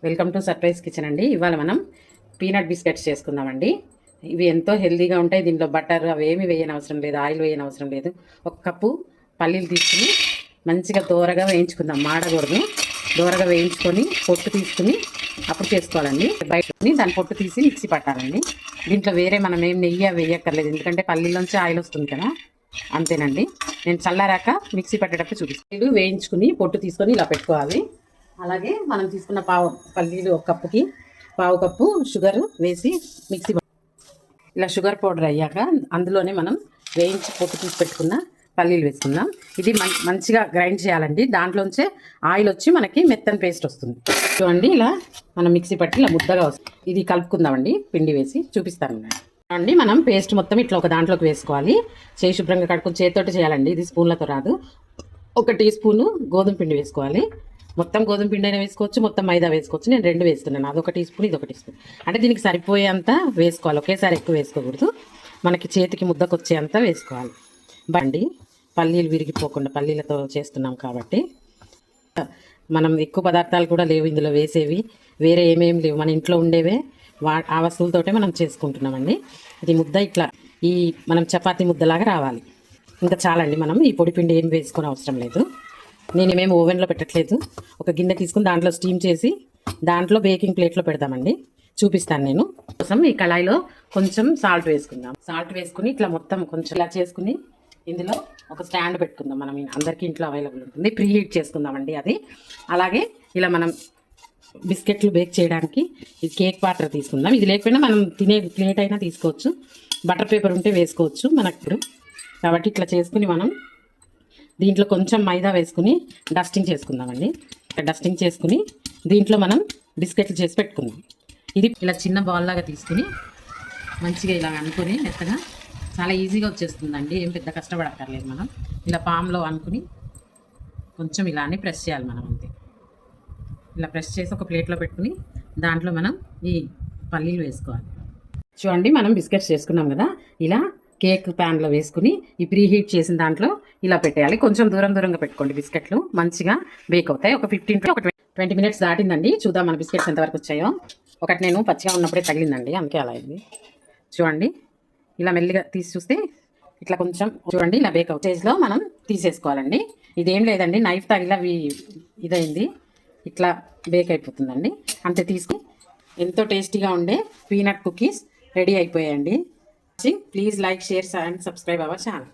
Welcome to surprise kitchen అండి. ఇవాళ మనం పీనట్ బిస్కెట్స్ చేసుకుందామండి. ఇవి ఎంతో హెల్తీగా ఉంటాయి. దీంట్లో బటర్ అవేమి వేయని అవసరం లేదు, ఆయిల్ వేయని అవసరం లేదు. ఒక కప్పు పల్లీలు తీసుకుని మంచిగా దోరగా వేయించుకుందాం, మాడకూడదు. దోరగా వేయించుకొని పొట్టు తీసుకుని అప్పుడు చేసుకోవాలండి. బయట దాని పొట్టు తీసి మిక్సీ పట్టాలండి. దీంట్లో వేరే మనం ఏం నెయ్యి వేయక్కర్లేదు, ఎందుకంటే పల్లీలోంచి ఆయిల్ వస్తుంది కదా. అంతేనండి. నేను చల్లారాక మిక్సీ పట్టేటప్పుడు చూపిస్తాను. వేయించుకుని పొట్టు తీసుకొని ఇలా పెట్టుకోవాలి. అలాగే మనం తీసుకున్న పల్లీలు ఒక కప్పుకి పావు కప్పు షుగర్ వేసి మిక్సీ ఇలా షుగర్ పౌడర్ అయ్యాక అందులోనే మనం వేయించి పొట్టు తీసి పెట్టుకున్న పల్లీలు వేసుకుందాం. ఇది మంచిగా గ్రైండ్ చేయాలండి. దాంట్లోంచే ఆయిల్ వచ్చి మనకి మెత్తని పేస్ట్ వస్తుంది. చూడండి, ఇలా మనం మిక్సీ పట్టి ఇలా ముద్దగా వస్తుంది. ఇది కలుపుకుందామండి. పిండి వేసి చూపిస్తాను అండి. మనం పేస్ట్ మొత్తం ఇట్లా ఒక దాంట్లోకి వేసుకోవాలి. చేయి శుభ్రంగా కడుక్కొని చేతితోటి చేయాలండి, ఇది స్పూన్లతో రాదు. 1 టీ స్పూను గోధుమ పిండి వేసుకోవాలి. మొత్తం గోధుమ పిండి అయినా వేసుకోవచ్చు, మొత్తం మైదా వేసుకోవచ్చు. నేను 2 వేస్తున్నాను, అదొక టీ స్పూన్, ఇదొక టీ స్పూన్. అంటే దీనికి సరిపోయేంత వేసుకోవాలి, ఒకేసారి ఎక్కువ వేసుకోకూడదు. మనకి చేతికి ముద్దకు వచ్చేంత వేసుకోవాలి. బండి పల్లీలు విరిగిపోకుండా, పల్లీలతో చేస్తున్నాం కాబట్టి మనం ఎక్కువ పదార్థాలు కూడా లేవు ఇందులో వేసేవి, వేరే ఏమేమి లేవు, మన ఇంట్లో ఉండేవే ఆ వస్తువులతోటే మనం చేసుకుంటున్నామండి. ఇది ముద్ద ఇట్లా మనం చపాతీ ముద్దలాగా రావాలి. ఇంకా చాలండి. మనం ఈ పొడి పిండి ఏం వేసుకొని అవసరం లేదు. నేనేమేమి ఓవెన్లో పెట్టట్లేదు. ఒక గిన్నె తీసుకుని దాంట్లో స్టీమ్ చేసి దాంట్లో బేకింగ్ ప్లేట్లో పెడతామండి. చూపిస్తాను నేను. కోసం ఈ కళాయిలో కొంచెం సాల్ట్ వేసుకుందాం. సాల్ట్ వేసుకుని ఇట్లా మొత్తం కొంచెం ఇలా చేసుకుని ఇందులో ఒక స్టాండ్ పెట్టుకుందాం. మనం అందరికీ ఇంట్లో అవైలబుల్ ఉంటుంది. ప్రీ హీట్ చేసుకుందామండి అది. అలాగే ఇలా మనం బిస్కెట్లు బేక్ చేయడానికి ఇది కేక్ పాత్ర తీసుకుందాం. ఇది లేకపోయినా మనం తినే ప్లేట్ అయినా తీసుకోవచ్చు. బటర్ పేపర్ ఉంటే వేసుకోవచ్చు మనకు. కాబట్టి ఇట్లా చేసుకుని మనం దీంట్లో కొంచెం మైదా వేసుకుని డస్టింగ్ చేసుకుందామండి. డస్టింగ్ చేసుకుని దీంట్లో మనం బిస్కెట్లు చేసి పెట్టుకుందాం. ఇది ఇలా చిన్న బాల్ లాగా తీసుకుని మంచిగా ఇలా అనుకుని మెత్తగా చాలా ఈజీగా వచ్చేస్తుందండి. ఏం పెద్ద కష్టపడక్కర్లేదు. మనం ఇలా పామ్లో అనుకుని కొంచెం ఇలానే ప్రెస్ చేయాలి మనం. అంతే, ఇలా ప్రెస్ చేసి ఒక ప్లేట్లో పెట్టుకుని దాంట్లో మనం ఈ పల్లీలు వేసుకోవాలి. చూడండి, మనం బిస్కెట్స్ చేసుకున్నాం కదా, ఇలా కేక్ ప్యాన్లో వేసుకుని ఈ ప్రీ హీట్ చేసిన దాంట్లో ఇలా పెట్టేయాలి. కొంచెం దూరంగా పెట్టుకోండి. బిస్కెట్లు మంచిగా బేక్ అవుతాయి. ఒక 20 మినిట్స్ దాటిందండి. చూద్దాం మన బిస్కెట్స్ ఎంతవరకు వచ్చాయో. ఒకటి నేను పచ్చిగా ఉన్నప్పుడే తగిలిందండి, అందుకే అలా అయింది. చూడండి, ఇలా మెల్లిగా తీసి చూస్తే ఇట్లా కొంచెం చూడండి ఇలా బేక్ అవుట్ స్టేజ్లో మనం తీసేసుకోవాలండి. ఇదేం లేదండి, నైఫ్ తగిలా ఇదైంది, ఇట్లా బేక్ అయిపోతుందండి. అంతే తీసుకుని ఎంతో టేస్టీగా ఉండే పీనట్ కుకీస్ రెడీ అయిపోయాయండి. Please like, share and subscribe our channel.